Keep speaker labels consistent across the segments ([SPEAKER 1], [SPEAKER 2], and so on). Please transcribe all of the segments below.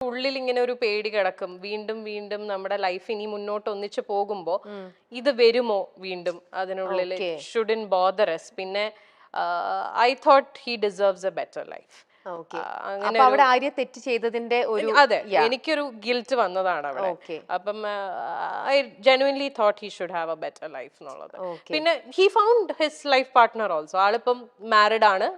[SPEAKER 1] ഉള്ളിൽ ഇങ്ങനെ ഒരു പേടി കിടക്കും, വീണ്ടും വീണ്ടും നമ്മുടെ ലൈഫ് ഇനി മുന്നോട്ട് ഒന്നിച്ച് പോകുമ്പോ ഇത് വരുമോ വീണ്ടും അതിനുള്ളിൽ, ഷുഡൻ ബോദർ us. പിന്നെ I thought he deserves A better life.
[SPEAKER 2] അപ്പൊ അവിടെ ആര്യ തെറ്റ് ചെയ്തതിന്റെ ഒരു
[SPEAKER 1] അതെ, എനിക്കൊരു ഗിൽറ്റ് വന്നതാണ് അവിടെ. അപ്പം I genuinely thought he should have a better life എന്നുള്ളത്. പിന്നെ he found his life partner also. ആളിപ്പം മാരിഡ് ആണ്,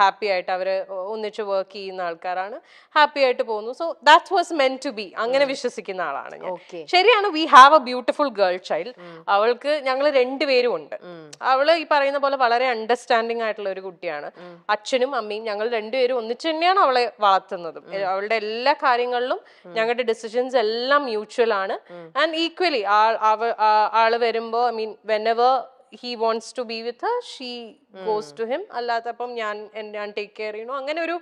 [SPEAKER 1] ഹാപ്പി ആയിട്ട് അവര് ഒന്നിച്ച് വർക്ക് ചെയ്യുന്ന ആൾക്കാരാണ്, ഹാപ്പി ആയിട്ട് പോകുന്നു. So that was meant to be, അങ്ങനെ വിശ്വസിക്കുന്ന ആളാണ് ഞാൻ. ശരിയാണ്, we have a beautiful girl child. അവൾക്ക് ഞങ്ങൾ രണ്ടുപേരും ഉണ്ട്. അവള് ഈ പറയുന്ന പോലെ വളരെ അണ്ടർസ്റ്റാൻഡിങ് ആയിട്ടുള്ള ഒരു കുട്ടിയാണ്. അച്ഛനും അമ്മയും ഞങ്ങൾ രണ്ടുപേരും ഒന്നിച്ച് തന്നെയാണ് അവളെ വളർത്തുന്നതും. അവളുടെ എല്ലാ കാര്യങ്ങളിലും ഞങ്ങളുടെ ഡിസിഷൻസ് എല്ലാം മ്യൂച്വൽ ആണ്. ആൻഡ് ഈക്വലി ആള് വരുമ്പോ, I mean whenever he wants to be with her, she goes to him. അല്ലാത്തപ്പം ഞാൻ ടേക്ക് കെയർ ചെയ്യണു, അങ്ങനെ ഒരു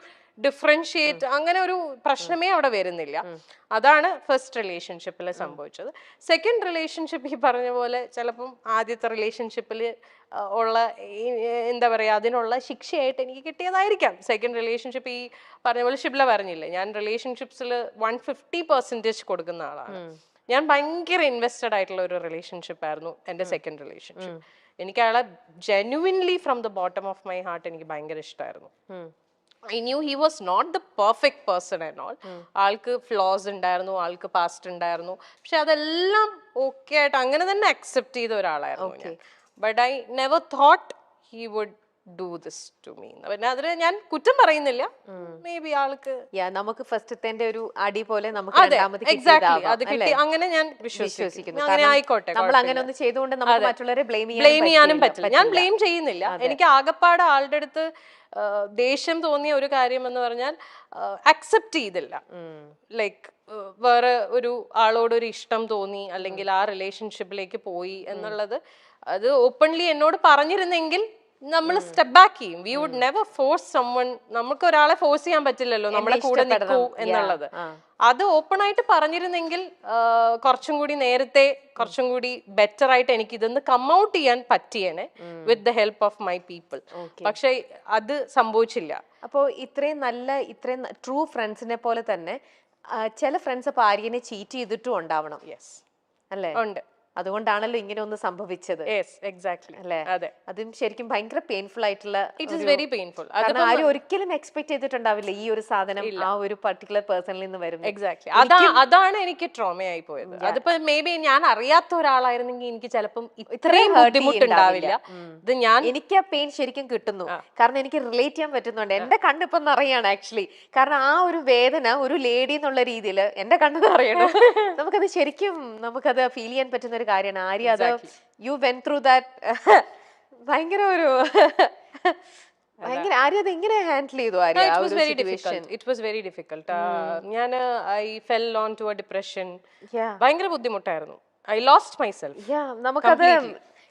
[SPEAKER 1] ഡിഫറൻഷിയേറ്റ്, അങ്ങനെ ഒരു പ്രശ്നമേ അവിടെ വരുന്നില്ല. അതാണ് ഫസ്റ്റ് റിലേഷൻഷിപ്പിൽ സംഭവിച്ചത്. സെക്കൻഡ് റിലേഷൻഷിപ്പ് ഈ പറഞ്ഞ പോലെ ചിലപ്പം ആദ്യത്തെ റിലേഷൻഷിപ്പിൽ ഉള്ള എന്താ പറയാ, അതിനുള്ള ശിക്ഷയായിട്ട് എനിക്ക് കിട്ടിയതായിരിക്കാം സെക്കൻഡ് റിലേഷൻഷിപ്പ്. ഈ പറഞ്ഞ പോലെ ഷിബ്ല പറഞ്ഞില്ലേ, ഞാൻ റിലേഷൻഷിപ്സിൽ 150% കൊടുക്കുന്ന ആളാണ്. ഞാൻ ഭയങ്കര ഇൻവെസ്റ്റഡ് ആയിട്ടുള്ള ഒരു റിലേഷൻഷിപ്പ് ആയിരുന്നു എൻ്റെ സെക്കൻഡ് റിലേഷൻഷിപ്പ്. എനിക്ക് അയാളെ genuinely from the bottom of my heart എനിക്ക് ഭയങ്കര ഇഷ്ടമായിരുന്നു. I knew he was not the perfect person and all. ആൾക്ക് ഫ്ലോസ് ഉണ്ടായിരുന്നു, ആൾക്ക് പാസ്റ്റ് ഉണ്ടായിരുന്നു, പക്ഷെ അതെല്ലാം ഓക്കെ ആയിട്ട് അങ്ങനെ തന്നെ അക്സെപ്റ്റ് ചെയ്ത ഒരാളായിരുന്നു ഞാൻ. But I never thought he would do this to me. പിന്നെ അതിന് ഞാൻ കുറ്റം പറയുന്നില്ല, മേ ബി ആൾക്ക്
[SPEAKER 2] നമുക്ക് ഫസ്റ്റത്തെ ഒരു അടി പോലെ നമുക്ക്
[SPEAKER 1] എക്സാക്ട്ലി അത് കിട്ടി, അങ്ങനെ ഞാൻ വിശ്വസിക്കുന്നു. അങ്ങനെ ആയിക്കോട്ടെ,
[SPEAKER 2] നമ്മൾ അങ്ങനെ ഒന്ന് ചെയ്തുകൊണ്ട് നമുക്ക് മറ്റുള്ളവരെ ബ്ലെയിം
[SPEAKER 1] ചെയ്യാനും പറ്റില്ല. ഞാൻ ബ്ലെയിം ചെയ്യുന്നില്ല. എനിക്ക് ആകപ്പാട് ആളുടെ അടുത്ത് ദേഷ്യം തോന്നിയ ഒരു കാര്യം എന്ന് പറഞ്ഞാൽ അക്സെപ്റ്റ് ചെയ്തില്ല. ലൈക്ക് വേറെ ഒരു ആളോടൊരു ഇഷ്ടം തോന്നി, അല്ലെങ്കിൽ ആ റിലേഷൻഷിപ്പിലേക്ക് പോയി എന്നുള്ളത് അത് ഓപ്പൺലി എന്നോട് പറഞ്ഞിരുന്നെങ്കിൽ നമ്മൾ സ്റ്റെപ്പ് ബാക്ക് ചെയ്യും. We would never force someone. നമുക്ക് ഒരാളെ ഫോഴ്സ് ചെയ്യാൻ പറ്റില്ലല്ലോ നമ്മളെ കൂടെ നിൽക്കൂ എന്നുള്ളത്. അത് ഓപ്പൺ ആയിട്ട് പറഞ്ഞിരുന്നെങ്കിൽ കുറച്ചും കൂടി നേരത്തെ, കുറച്ചും കൂടി ബെറ്റർ ആയിട്ട് എനിക്ക് ഇതൊന്ന് കം ഔട്ട് ചെയ്യാൻ പറ്റിയേനെ with the help of my people. പക്ഷെ അത് സംഭവിച്ചില്ല.
[SPEAKER 2] അപ്പോൾ ഇത്രയും ട്രൂ ഫ്രണ്ട്സിനെ പോലെ തന്നെ ചില ഫ്രണ്ട്സ് അപ്പൊ ആര്യനെ ചീറ്റ് ചെയ്തിട്ടും ഉണ്ടാവണം.
[SPEAKER 1] യെസ്,
[SPEAKER 2] അല്ലേ?
[SPEAKER 1] ഉണ്ട്.
[SPEAKER 2] അതുകൊണ്ടാണല്ലോ ഇങ്ങനെ ഒന്ന് സംഭവിച്ചത്.
[SPEAKER 1] അല്ലേ?
[SPEAKER 2] അതും ശരിക്കും ഭയങ്കര പെയിൻഫുൾ ആയിട്ടുള്ള,
[SPEAKER 1] ഇറ്റ് ഈസ് വെരി പെയിൻഫുൾ.
[SPEAKER 2] കാരണം ആരും ഒരിക്കലും എക്സ്പെക്ട് ചെയ്തിട്ടുണ്ടാവില്ല ഈ ഒരു സാധനം ആ ഒരു പർട്ടിക്കുലർ പേഴ്സണിൽ നിന്ന് വരും.
[SPEAKER 1] എക്സാക്ട്ലി, അതാണ് എനിക്ക് ട്രോമയായി പോയത്. അതിപ്പോ മേ ബി ഞാൻ അറിയാത്ത ഒരാളായിരുന്നെങ്കിൽ എനിക്ക് ചിലപ്പം ഇത്രയും ബുദ്ധിമുട്ടുണ്ടാവില്ല. ഇത്
[SPEAKER 2] എനിക്ക് ആ പെയിൻ ശരിക്കും കിട്ടുന്നു, കാരണം എനിക്ക് റിലേറ്റ് ചെയ്യാൻ പറ്റുന്നുണ്ട്. എന്റെ കണ്ണിപ്പം നിറയാണ് ആക്ച്വലി. കാരണം ആ ഒരു വേദന ഒരു ലേഡി എന്നുള്ള രീതിയിൽ എന്റെ കണ്ണ് നിറയണം. നമുക്കത് ശരിക്കും നമുക്കത് ഫീൽ ചെയ്യാൻ പറ്റുന്ന ഒരു കാര്യമാണ്. ആര്യ അത് യു വെന്റ് ത്രൂ ദാറ്റ്. ഭയങ്കര ഒരു ഭയങ്കര ആര്യ അത് എങ്ങനെ ഹാൻഡിൽ ചെയ്തു? Arya
[SPEAKER 1] it was very difficult. ഞാൻ I fell on to a depression. ഭയങ്കര ബുദ്ധിമുട്ടായിരുന്നു. I lost myself.
[SPEAKER 2] നമുക്കത്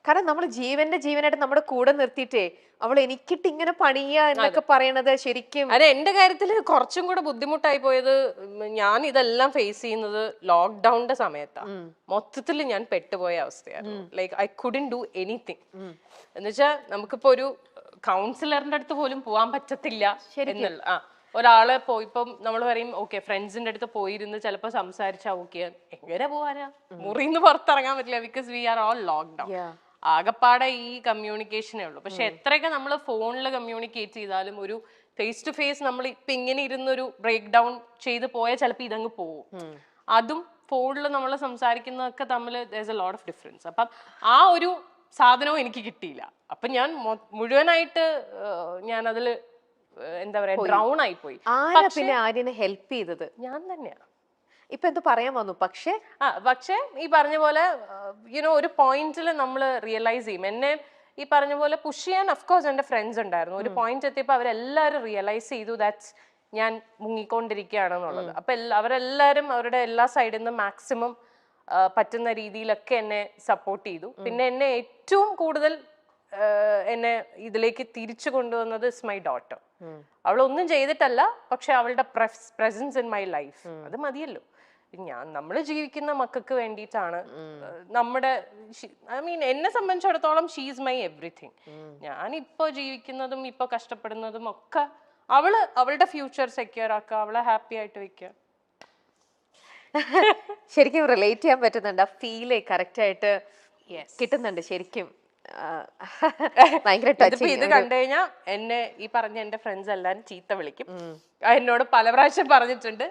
[SPEAKER 2] കാരണം നമ്മൾ ജീവനായിട്ട് നമ്മുടെ കൂടെ നിർത്തിയിട്ടേ അവൾ എനിക്കിട്ട് ഇങ്ങനെ പണിയ എന്നൊക്കെ പറയണത് ശരിക്കും.
[SPEAKER 1] അതെ, എന്റെ കാര്യത്തിൽ കുറച്ചും കൂടെ ബുദ്ധിമുട്ടായി പോയത്, ഞാൻ ഇതെല്ലാം ഫേസ് ചെയ്യുന്നത് ലോക്ക്ഡൌണിന്റെ സമയത്താണ്. മൊത്തത്തിൽ ഞാൻ പെട്ടുപോയ അവസ്ഥയായിരുന്നു. Like I couldn't do anything. എന്നുവെച്ചാൽ നമുക്കിപ്പോ ഒരു കൗൺസിലറിന്റെ അടുത്ത് പോലും പോവാൻ പറ്റത്തില്ല എന്നുള്ള ഒരാളെ ഇപ്പം നമ്മൾ പറയും ഓക്കെ ഫ്രണ്ട്സിന്റെ അടുത്ത് പോയിരുന്ന് ചിലപ്പോ സംസാരിച്ചാ ഓക്കെ, എങ്ങനെ പോവാനാ? മുറിന്ന് പുറത്തിറങ്ങാൻ പറ്റില്ല, because we are all lockdown. ആകപ്പാടെ ഈ കമ്മ്യൂണിക്കേഷനേ ഉള്ളൂ. പക്ഷെ എത്രയൊക്കെ നമ്മൾ ഫോണിൽ കമ്മ്യൂണിക്കേറ്റ് ചെയ്താലും ഒരു ഫേസ് ടു ഫേസ് നമ്മൾ ഇപ്പൊ ഇങ്ങനെ ഇരുന്നൊരു ബ്രേക്ക് ഡൗൺ ചെയ്ത് പോയാൽ ചിലപ്പോൾ ഇതങ്ങ് പോവും. അതും ഫോണിൽ നമ്മൾ സംസാരിക്കുന്നതൊക്കെ തമ്മിൽ there's a lot of difference. അപ്പം ആ ഒരു സാധനവും എനിക്ക് കിട്ടിയില്ല. അപ്പൊ ഞാൻ മുഴുവനായിട്ട് ഞാൻ അതില് എന്താ പറയാ ഡ്രൗൺ ആയി പോയി.
[SPEAKER 2] പിന്നെ ആര്യനെ ഹെൽപ്പ് ചെയ്തത് ഞാൻ
[SPEAKER 1] തന്നെയാണ്.
[SPEAKER 2] ഇപ്പൊ എന്ത് പറയാൻ വന്നു? പക്ഷേ
[SPEAKER 1] ഈ പറഞ്ഞ പോലെ യുനോ ഒരു പോയിന്റിൽ നമ്മൾ റിയലൈസ് ചെയ്യും. എന്നെ ഈ പറഞ്ഞ പോലെ പുഷ് ചെയ്യാൻ അഫ്കോഴ്സ് എന്റെ ഫ്രണ്ട്സ് ഉണ്ടായിരുന്നു. ഒരു പോയിന്റ് എത്തിയപ്പോൾ അവരെല്ലാവരും റിയലൈസ് ചെയ്തു ദാറ്റ്സ് ഞാൻ മുങ്ങിക്കൊണ്ടിരിക്കുകയാണെന്നുള്ളത്. അപ്പൊ അവരെല്ലാവരും അവരുടെ എല്ലാ സൈഡിൽ നിന്നും മാക്സിമം പറ്റുന്ന രീതിയിലൊക്കെ എന്നെ സപ്പോർട്ട് ചെയ്തു. പിന്നെ എന്നെ ഏറ്റവും കൂടുതൽ എന്നെ ഇതിലേക്ക് തിരിച്ചു കൊണ്ടുവന്നത് ഇസ് മൈ ഡോട്ടർ. അവളൊന്നും ചെയ്തിട്ടല്ല, പക്ഷെ അവളുടെ പ്രസൻസ് ഇൻ മൈ ലൈഫ് അത് മതിയല്ലോ. നമ്മൾ ജീവിക്കുന്ന മക്കൾക്ക് വേണ്ടിയിട്ടാണ്. നമ്മുടെ ഐ മീൻ എന്നെ സംബന്ധിച്ചിടത്തോളം ഷീസ് മൈ എവറിഥിങ്. ഞാൻ ഇപ്പൊ ജീവിക്കുന്നതും ഇപ്പൊ കഷ്ടപ്പെടുന്നതും ഒക്കെ അവളുടെ ഫ്യൂച്ചർ സെക്യൂർ ആക്കുക, അവളെ ഹാപ്പി ആയിട്ട് വെക്കുക.
[SPEAKER 2] ശരിക്കും റിലേറ്റ് ചെയ്യാൻ പറ്റുന്നുണ്ട്, ആ ഫീല് കറക്റ്റ് ആയിട്ട് കിട്ടുന്നുണ്ട് ശരിക്കും. ഭയങ്കര
[SPEAKER 1] ഇത് കണ്ടു കഴിഞ്ഞാൽ എന്നെ ഈ പറഞ്ഞ എന്റെ ഫ്രണ്ട്സ് എല്ലാരും ചീത്ത വിളിക്കും. എന്നോട് പല പ്രാവശ്യം പറഞ്ഞിട്ടുണ്ട്,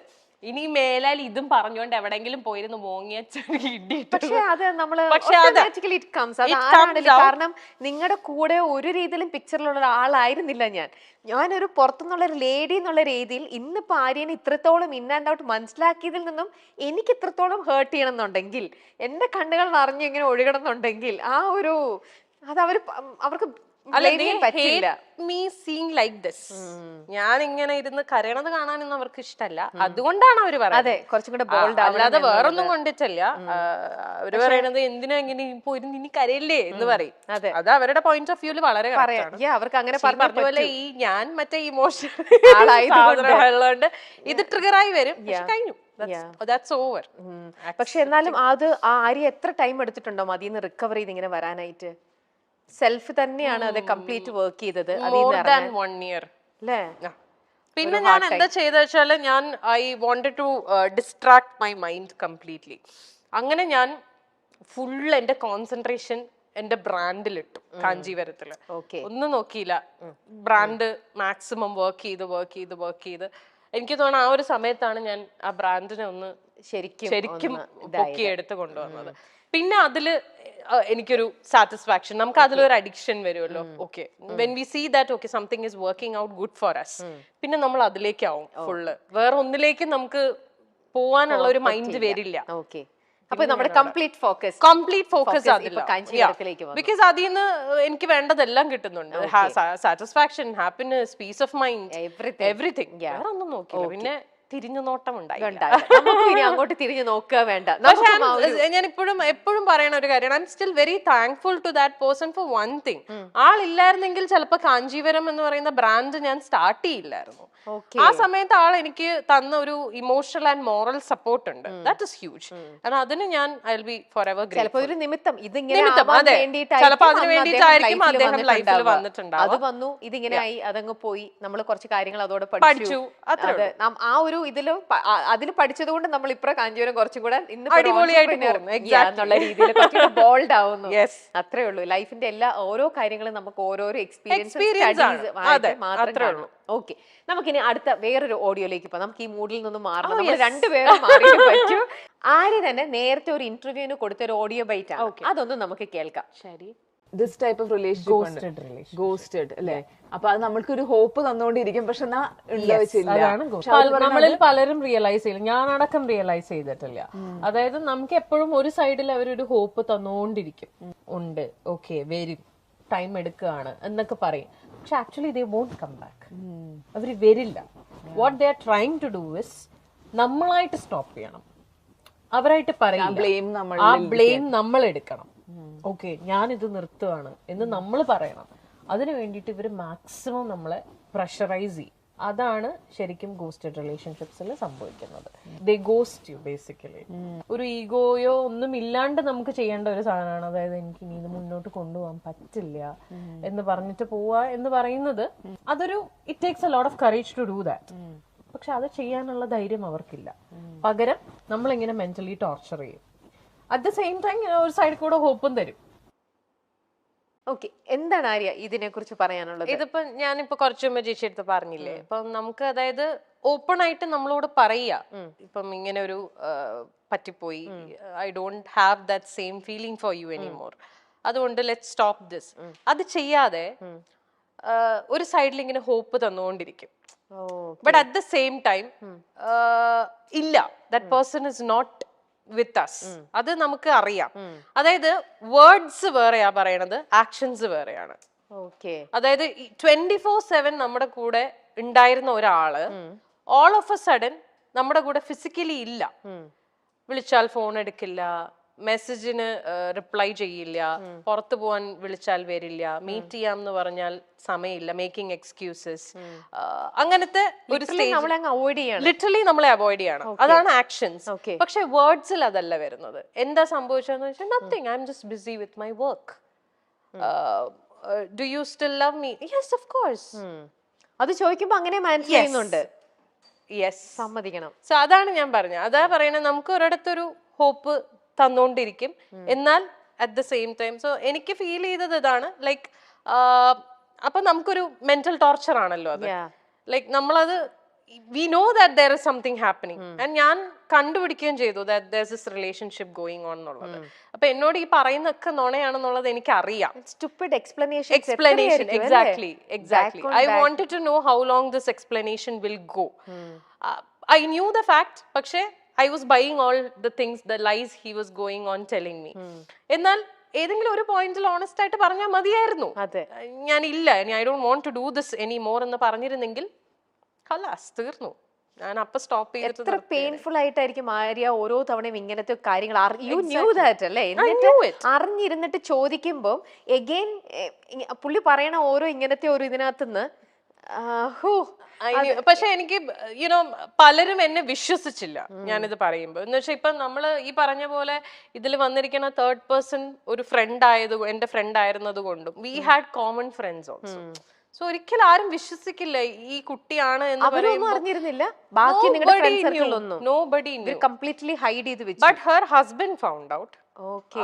[SPEAKER 1] ഇനി മേലാൽ ഇതും പറഞ്ഞുകൊണ്ട് എവിടെങ്കിലും പോയിരുന്നു മോങ്ങിയ.
[SPEAKER 2] പക്ഷെ അത് നമ്മള് കാരണം നിങ്ങളുടെ കൂടെ ഒരു രീതിയിലും പിക്ചറിലുള്ള ആളായിരുന്നില്ല ഞാനൊരു പുറത്തുനിന്നുള്ള ഒരു ലേഡി എന്നുള്ള രീതിയിൽ ഇന്നിപ്പോ ആര്യനെ ഇത്രത്തോളം ഇൻ ആൻഡ് ഔട്ട് മനസ്സിലാക്കിയതിൽ നിന്നും എനിക്ക് ഇത്രത്തോളം ഹേർട്ട് ചെയ്യണം എന്നുണ്ടെങ്കിൽ, എന്റെ കണ്ണുകൾ നിറഞ്ഞു ഇങ്ങനെ ഒഴുകണം എന്നുണ്ടെങ്കിൽ ആ ഒരു അത് അവർക്ക്
[SPEAKER 1] ഞാൻ ഇങ്ങനെ ഇരുന്ന് കരയണത് കാണാനൊന്നും അവർക്ക് ഇഷ്ടമല്ല, അതുകൊണ്ടാണ് അവര് പറയുന്നത്. അല്ലാതെ വേറൊന്നും കൊണ്ടിട്ടല്ല. അവര് പറയണത് എന്തിനാ ഇങ്ങനെ ഇനി കരയില്ലേ എന്ന് പറയും. അത് അവരുടെ പോയിന്റ് ഓഫ് വ്യൂല് വളരെ
[SPEAKER 2] അവർക്ക് അങ്ങനെ
[SPEAKER 1] പറഞ്ഞ പോലെ ഈ ഞാൻ മറ്റേ ഇമോഷൻ ഉള്ളതുകൊണ്ട് ഇത് ട്രിഗറായി വരും. കഴിഞ്ഞു,
[SPEAKER 2] പക്ഷെ എന്നാലും അത് ആര്യ എത്ര ടൈം എടുത്തിട്ടുണ്ടോ അതിന്ന് റിക്കവർ ചെയ്ത് ഇങ്ങനെ വരാനായിട്ട്? സെൽഫ് തന്നെയാണ് അത് കംപ്ലീറ്റ് വർക്ക് ചെയ്തത്.
[SPEAKER 1] പിന്നെ ഞാൻ എന്താ ചെയ്ത വെച്ചാല്, ഞാൻ I wanted to distract my mind completely. അങ്ങനെ ഞാൻ ഫുൾ എന്റെ കോൺസെൻട്രേഷൻ എന്റെ ബ്രാൻഡിലിട്ടു. കാഞ്ചീവരത്തില് ഒന്നും നോക്കിയില്ല, ബ്രാൻഡ് മാക്സിമം വർക്ക് ചെയ്ത് എനിക്ക് തോന്നുന്നു ആ ഒരു സമയത്താണ് ഞാൻ ആ ബ്രാൻഡിനെ ഒന്ന് ശരിക്കും പൊക്കി എടുത്ത് കൊണ്ടുവന്നത്. പിന്നെ അതില് എനിക്കൊരു സാറ്റിസ്ഫാക്ഷൻ, നമുക്ക് അതിലൊരു അഡിക്ഷൻ വരുമല്ലോ. Okay, when we see that okay something is working out good for us, പിന്നെ നമ്മൾ അതിലേക്കാവും ഫുള്ള്. വേറെ ഒന്നിലേക്കും നമുക്ക് പോവാനുള്ള ഒരു മൈൻഡ് വരില്ല.
[SPEAKER 2] അപ്പൊ നമ്മുടെ കംപ്ലീറ്റ് ഫോക്കസ്
[SPEAKER 1] അതില്ല. ബിക്കോസ് അതിൽ നിന്ന് എനിക്ക് വേണ്ടതെല്ലാം കിട്ടുന്നുണ്ട്. Satisfaction, happiness, peace of mind, everything. വേറെ ഒന്നും നോക്കില്ല. പിന്നെ തിരിഞ്ഞു നോട്ടം
[SPEAKER 2] അങ്ങോട്ട് തിരിഞ്ഞു നോക്കുക വേണ്ട.
[SPEAKER 1] ഞാൻ എപ്പോഴും പറയണ ഒരു കാര്യമാണ്, I am still very thankful to that person for one thing. ആളില്ലായിരുന്നെങ്കിൽ ചിലപ്പോൾ കാഞ്ചീവരം എന്ന് പറയുന്ന ബ്രാൻഡ് ഞാൻ സ്റ്റാർട്ട് ചെയ്യില്ലായിരുന്നു. ആ സമയത്ത് ആൾ എനിക്ക് തന്ന ഒരു ഇമോഷണൽ ആൻഡ് മോറൽ സപ്പോർട്ട് ഉണ്ട്. That is huge. കാരണം അതിന് ഞാൻ I will be for ever grateful.
[SPEAKER 2] ഒരു നിമിത്തം
[SPEAKER 1] അതെ, ചിലപ്പോൾ അതിന് വേണ്ടിയിട്ടായിരിക്കും അദ്ദേഹം ലൈഫിൽ വന്നിട്ടുണ്ടാവും.
[SPEAKER 2] അത് വന്നു, ഇതിങ്ങനെ ആയി, അതങ്ങ് പോയി, നമ്മൾ കുറച്ച് കാര്യങ്ങൾ അതോടെ പഠിച്ചു. ആ ഒരു അതിൽ പഠിച്ചത് കൊണ്ട് നമ്മൾ ഇപ്പോ കാഞ്ചീവരം കുറച്ചും കൂടെ എന്നുള്ള രീതിയിൽ ബോൾഡ് ആവുന്നു. അത്രേ ഉള്ളൂ. ലൈഫിന്റെ ഓരോ കാര്യങ്ങളും നമുക്ക് ഓരോരോ എക്സ്പീരിയൻസ് മാത്രമേ ഉള്ളൂ. ഓക്കെ, നമുക്കിനി അടുത്ത വേറൊരു ഓഡിയോയിലേക്ക് പോകാം. നമുക്ക് ഈ മൂഡിൽ നിന്ന് മാറണം. നമ്മൾ രണ്ടുപേരും മാറിയേ പറ്റൂ. ആര്യ തന്നെ നേരത്തെ ഒരു ഇന്റർവ്യൂവിന് കൊടുത്ത ഒരു ഓഡിയോ ബൈറ്റ് ആണ്, അതൊന്നും നമുക്ക് കേൾക്കാം.
[SPEAKER 1] ശരി.
[SPEAKER 3] This type of relationship ghosted അല്ലേ? അപ്പൊ അത് നമ്മൾക്കൊരു ഹോപ്പ് തന്നുകൊണ്ടിരിക്കും, പക്ഷെ
[SPEAKER 1] നമ്മളിൽ പലരും റിയലൈസ് ചെയ്യില്ല, ഞാനടക്കം റിയലൈസ് ചെയ്തിട്ടില്ല. അതായത് നമുക്ക് എപ്പോഴും ഒരു സൈഡിൽ അവരൊരു ഹോപ്പ് തന്നുകൊണ്ടിരിക്കും, ഉണ്ട്, ഓക്കെ വരും, ടൈം എടുക്കുകയാണ് എന്നൊക്കെ പറയും. പക്ഷെ actually they won't come back. അവര് വരില്ല. What they are trying to do is നമ്മളായിട്ട് സ്റ്റോപ്പ് ചെയ്യണം. അവരായിട്ട് പറയും, ആ ബ്ലെയിം നമ്മൾ എടുക്കണം. ഓക്കെ, ഞാനിത് നിർത്തുവാണ് എന്ന് നമ്മൾ പറയണം. അതിനു വേണ്ടിയിട്ട് ഇവര് മാക്സിമം നമ്മളെ പ്രഷറൈസ് ചെയ്യും. അതാണ് ശരിക്കും ഗോസ്റ്റഡ് റിലേഷൻഷിപ്സിൽ സംഭവിക്കുന്നത്. ദേ ഗോസ്റ്റ് യു ബേസിക്കലി. ഒരു ഈഗോയോ ഒന്നും ഇല്ലാണ്ട് നമുക്ക് ചെയ്യേണ്ട ഒരു സാധനമാണ്. അതായത് എനിക്ക് ഇനി ഇത് മുന്നോട്ട് കൊണ്ടുപോകാൻ പറ്റില്ല എന്ന് പറഞ്ഞിട്ട് പോവാ എന്ന് പറയുന്നത്, അതൊരു it takes a lot of courage to do that. പക്ഷെ അത് ചെയ്യാനുള്ള ധൈര്യം അവർക്കില്ല. പകരം നമ്മളിങ്ങനെ മെന്റലി ടോർച്ചർ ചെയ്യും. അറ്റ് ദ സെയിം ടൈം ഒരു സൈഡിൽ കൂടെ ഹോപ്പും തരും.
[SPEAKER 2] ഓക്കെ, എന്താണ് ആര്യ ഇതിനെ കുറിച്ച് പറയാനുള്ളത്?
[SPEAKER 1] ഇതിപ്പോ ഞാനിപ്പോ കുറച്ചു മുമ്പ് ചേച്ചി എടുത്ത് പറഞ്ഞില്ലേ, ഇപ്പൊ നമുക്ക് അതായത് ഓപ്പൺ ആയിട്ട് നമ്മളോട് പറയാ, ഇപ്പം ഇങ്ങനെ ഒരു പറ്റിപ്പോയി, I don't have that same feeling for you anymore, അതുകൊണ്ട് ലെറ്റ്സ് സ്റ്റോപ്പ് ദിസ്. അത് ചെയ്യാതെ ഒരു സൈഡിൽ ഇങ്ങനെ ഹോപ്പ് തന്നുകൊണ്ടിരിക്കും. But at the same time ഇല്ല, that person is not with us. അത് നമുക്ക് അറിയാം. അതായത് വേർഡ്സ് വേറെയാ പറയണത്, ആക്ഷൻസ് വേറെയാണ്. അതായത് 24/7 നമ്മുടെ കൂടെ ഉണ്ടായിരുന്ന ഒരാള് ഓൾ ഓഫ് എ സഡൻ നമ്മുടെ കൂടെ ഫിസിക്കലി ഇല്ല. വിളിച്ചാൽ ഫോൺ എടുക്കില്ല, മെസ്സേജിന് റിപ്ലൈ ചെയ്യില്ല, പുറത്തു പോവാൻ വിളിച്ചാൽ വരില്ല, മീറ്റ് ചെയ്യാം എന്ന് പറഞ്ഞാൽ സമയമില്ല, മേക്കിംഗ് എക്സ്ക്യൂസസ്, അങ്ങനത്തെ ഒരു ലിറ്ററലി നമ്മളെ അവോയ്ഡ് ചെയ്യണം. അതാണ് ആക്ഷൻസ്. പക്ഷെ വേർഡ്സിൽ അതല്ല വരുന്നത്. എന്താ സംഭവിച്ചതെന്ന് വെച്ചാൽ nothing, I am just busy with my work. Do you still love me? Yes of course.
[SPEAKER 2] അത് ചോദിക്കുമ്പോ അങ്ങനെ മനസ്സിലാകുന്നുണ്ട്.
[SPEAKER 1] യെസ്,
[SPEAKER 2] സമ്മതിക്കണം.
[SPEAKER 1] സോ അതാണ് ഞാൻ പറഞ്ഞത്. അതാ പറയണത്, നമുക്ക് ഒരിടത്തൊരു ഹോപ്പ് തന്നോണ്ടിരിക്കും, എന്നാൽ at the same time. So എനിക്ക് ഫീൽ ചെയ്തത് ഇതാണ്, ലൈക്ക് അപ്പൊ നമുക്കൊരു മെന്റൽ ടോർച്ചർ ആണല്ലോ അത്. ലൈക്ക് നമ്മളത് we know that there is something happening, and ഞാൻ കണ്ടുപിടിക്കുകയും ചെയ്തു that there's this relationship going on എന്നുള്ളത്. അപ്പൊ എന്നോട് ഈ പറയുന്നൊക്കെ നുണയാണെന്നുള്ളത് എനിക്ക് അറിയാം.
[SPEAKER 2] Stupid explanation.
[SPEAKER 1] Exactly. I wanted to know how long this explanation will go. I knew the fact, പക്ഷേ I was buying all the things, the lies he was going on telling me. എന്നാൽ ഏതെങ്കിലും ഒരു പോയിന്റിൽ honest ആയിട്ട് പറഞ്ഞാൽ മതിയായിരുന്നു. ഞാൻ ഇല്ല, I don't want to do this anymore എന്ന് പറഞ്ഞിരുന്നെങ്കിൽ ഖലാസ് തീർന്നു. ഞാൻ അപ്പൊ സ്റ്റോപ്പ് ചെയ്തിട്ട്.
[SPEAKER 2] എത്ര പെയിൻഫുൾ ആയിട്ടായിരിക്കും ആര്യ ഓരോ തവണയും ഇങ്ങനത്തെ കാര്യങ്ങൾ അല്ലേ, അറിഞ്ഞിരുന്നിട്ട് ചോദിക്കുമ്പോ എഗെയിൻ പുള്ളി പറയണ ഓരോ ഇങ്ങനത്തെ ഒരു ഇതിനകത്തുനിന്ന്.
[SPEAKER 1] പക്ഷെ എനിക്ക് യുനോ പലരും എന്നെ വിശ്വസിച്ചില്ല ഞാനിത് പറയുമ്പോ. എന്ന് വെച്ചാൽ ഇപ്പൊ നമ്മള് ഈ പറഞ്ഞ പോലെ ഇതിൽ വന്നിരിക്കുന്ന തേർഡ് പേഴ്സൺ ഒരു ഫ്രണ്ട് എന്റെ ഫ്രണ്ട് ആയിരുന്നത് കൊണ്ടും we had common friends also. So ഒരിക്കലും ആരും വിശ്വസിക്കില്ല ഈ കുട്ടിയാണ് എന്ന്
[SPEAKER 2] അറിഞ്ഞിരുന്നില്ല. ബാക്കി കംപ്ലീറ്റ്ലി ഹൈഡ് ചെയ്ത് വെച്ചു.
[SPEAKER 1] But her husband found out.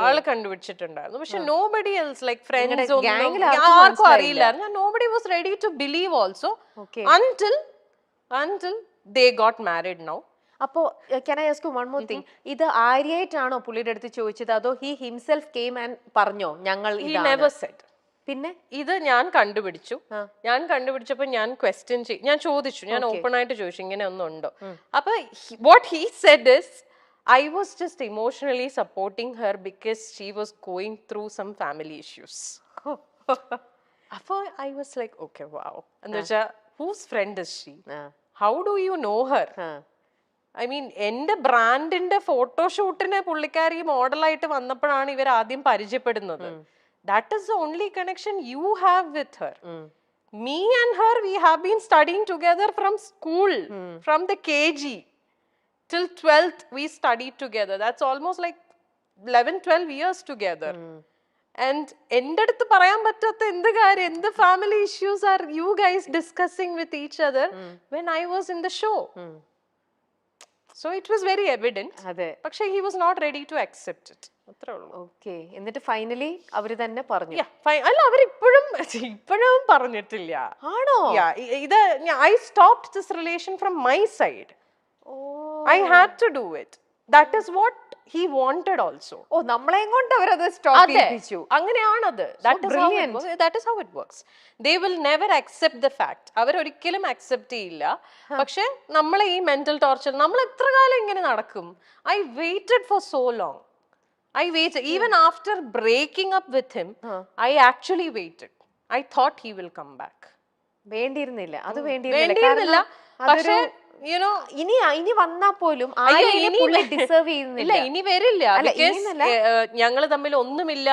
[SPEAKER 1] ആള് കണ്ടുപിടിച്ചിട്ടുണ്ടായിരുന്നു. പക്ഷെ നോബഡി എൽസ് ലൈക്ക് ഫ്രണ്ട്സ് ആർക്കും അറിയില്ലായിരുന്നു. Nobody was ready to believe also until they got married now.
[SPEAKER 2] അപ്പോ can I ask you one more thing? ഇത് ആര്യായിട്ടാണോ പുള്ളിയുടെ അടുത്ത് ചോദിച്ചത്, അതോ he himself came and പറഞ്ഞോ ഞങ്ങൾ
[SPEAKER 1] he never said?
[SPEAKER 2] പിന്നെ
[SPEAKER 1] ഇത് ഞാൻ കണ്ടുപിടിച്ചപ്പോ ഞാൻ ഞാൻ ചോദിച്ചു, ഞാൻ ഓപ്പൺ ആയിട്ട് ചോദിച്ചു ഇങ്ങനെ ഒന്നുണ്ടോ. അപ്പൊ what he said is I was just emotionally supporting her because she was going through some family issues. അപ്പൊ I was like okay wow. എന്ന് വെച്ചാ whose friend is she? How do you know her? I mean എന്റെ ബ്രാൻഡിന്റെ ഫോട്ടോഷൂട്ടിന് പുള്ളിക്കാരി മോഡലായിട്ട് വന്നപ്പോഴാണ് ഇവർ ആദ്യം പരിചയപ്പെടുന്നത്. That is the only connection you have with her. Me and her, we have been studying together from school, from the KG till 12th we studied together. That's almost like 11-12 years together. And endaduthu parayan pattatta endu karyam, endu family issues are you guys discussing with each other when I was in the show? So it was very evident. പക്ഷേ he was not ready to accept it. അത്രേ ഉള്ളൂ.
[SPEAKER 2] Okay, എന്നിട്ട് finally അവര് തന്നെ പറഞ്ഞു.
[SPEAKER 1] അല്ല, അവരിപ്പോഴും പറഞ്ഞിട്ടില്ല.
[SPEAKER 2] ആണോ?
[SPEAKER 1] ഇത് I stopped this relation from my side. I had to do it. That is what he wanted also.
[SPEAKER 2] നമ്മളെയും കൊണ്ട് അവരത് stop ചെയ്യിപ്പിച്ചു.
[SPEAKER 1] അങ്ങനെയാണത്. That is how it works. They will never accept the fact. അവരൊരിക്കലും അക്സെപ്റ്റ് ചെയ്യില്ല. പക്ഷെ നമ്മളെ ഈ mental torture നമ്മൾ എത്ര കാലം ഇങ്ങനെ നടക്കും? I waited for so long. I waited even after breaking up with him. I actually waited. I thought he will come back.
[SPEAKER 2] വേണ്ടിയിരുന്നില്ല, അത് വേണ്ടിയിരുന്നില്ല. പക്ഷേ ഇനി വന്നാ പോലും ഡിസേർവ് ചെയ്യുന്നില്ല.
[SPEAKER 1] ഇനി വരില്ല. ഞങ്ങൾ തമ്മിൽ ഒന്നുമില്ല.